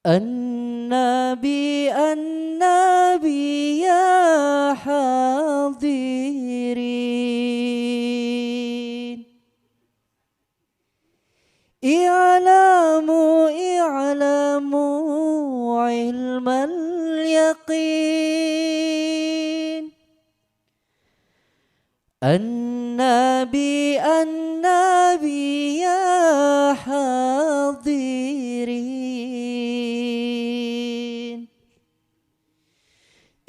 النبي النبي يا حاضرين اعلموا اعلموا علم اليقين النبي النبي يا حاضرين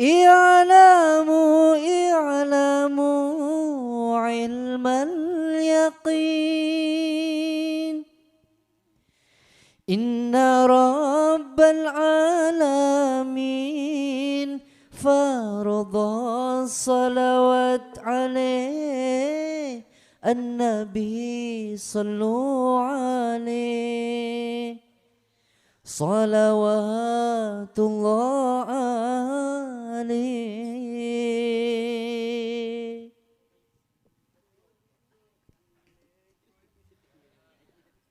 اعلموا اعلموا علم اليقين إن رب العالمين فرض الصلوات عليه النبي صلوا عليه صلوات الله عليه.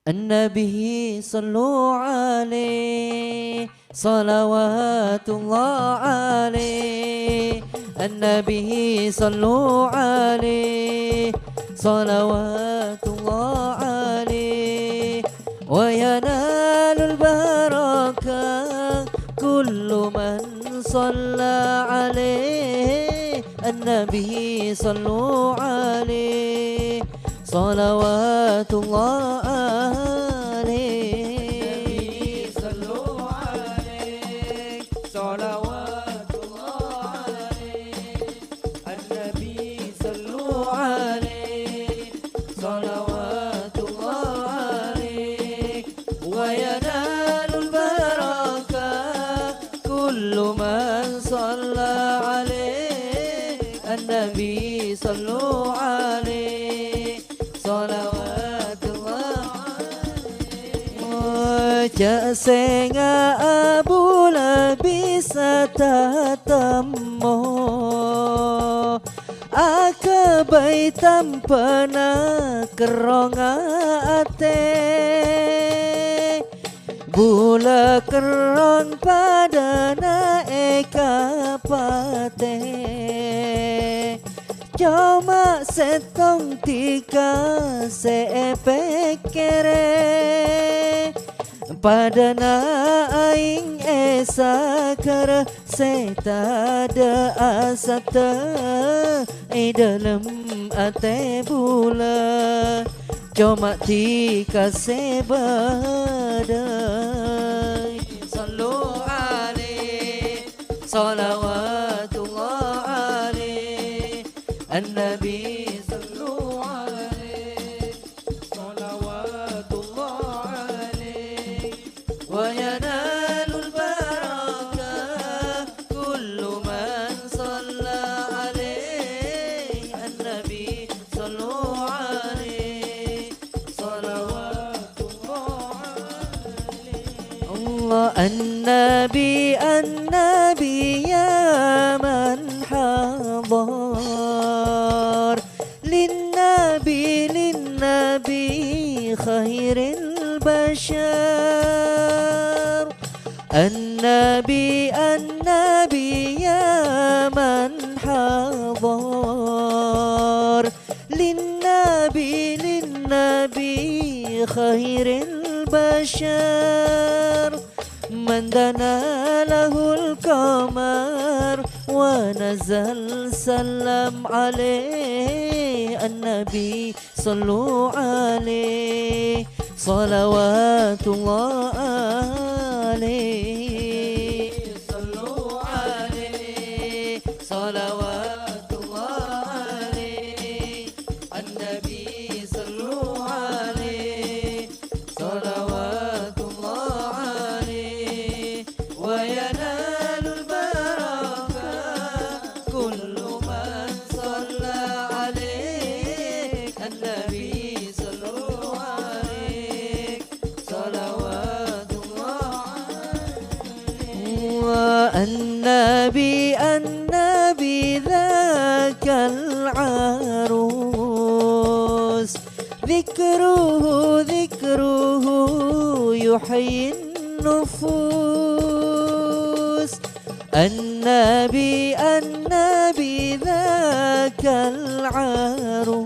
النبي صلوا عليه صلوات الله عليه النبي صلوا عليه صلوات الله عليه وينال البركة كل من صلى عليه النبي صلوا عليه صلوات الله عليه النبي صلوا عليه صلوات الله عليه النبي صلوا عليه صلوات الله عليه وينال البركة كل من صلى عليه النبي صلوا عليه صلوات الله عليه جاسنga Abu Labisa tatamo akabai tampana keronga ate bula kerong padana eka pate cuma setong tika sepekere padana aing esa kara setada asata dalam ate bula cuma tika sebadai sallu alaihi salawatullah alaihi النبي صلوا عليه صلوات الله عليه وينال البركة كل من صلى عليه النبي صلوا عليه صلوات الله عليه الله النبي النبي يا من حضر للنبي خير البشر النبي النبي يا من حضر للنبي خير البشر من دنا له القمر ونزل سلم عليه النبي صلوا عليه صلوات الله عليه صلوا عليه صلوات الله عليه النبي صلوا عليه صلوات الله عليه وينال البركة كل من صلى عليه النبي صلوا عليه صلوات الله عليه النبي ذاك العروس ذكره يحيي النفوس النبي النبي ذاك العروس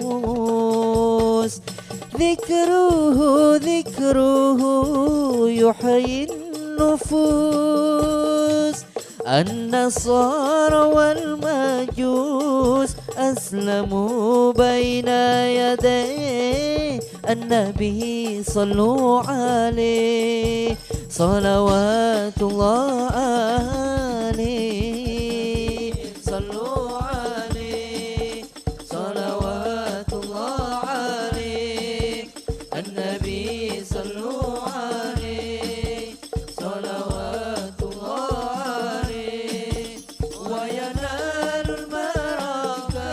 ذكره ذكره يحيي النفوس النصارى والمجوس أسلموا بين يدي النبي صلوا عليه صلوات الله عليه صلوا عليه صلوات الله عليه النبي صلوا عليه صلوات الله عليه وينال البركة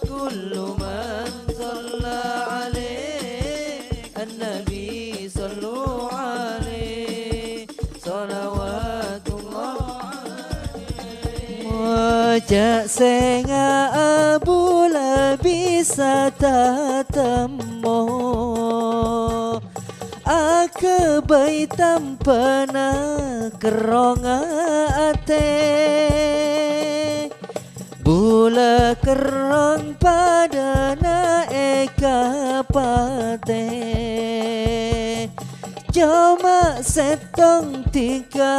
كل من صلى عليه النبي صلوا عليه صلوات الله عليه وجاء سيغا أبو لبيس تتمو Akabai tampana keronga ate Bula kerong padana eka pate Joma setong tiga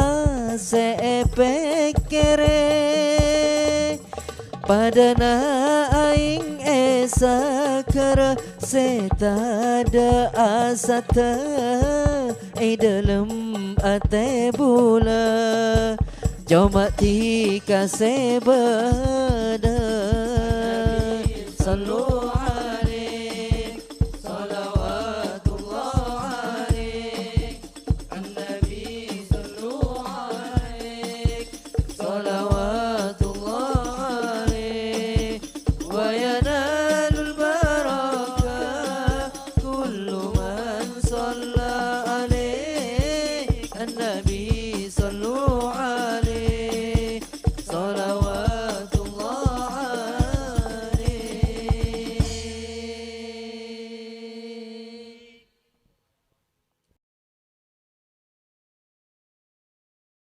sepekere Padana aing esa kera setada asata dalam ate bula Joma tika sebada Sallu alaih Salawatullah alaih An-Nabi sallu alaih Salawatullah alaih Wa yanalul barakah Kullu man salla alaih An-Nabi sallu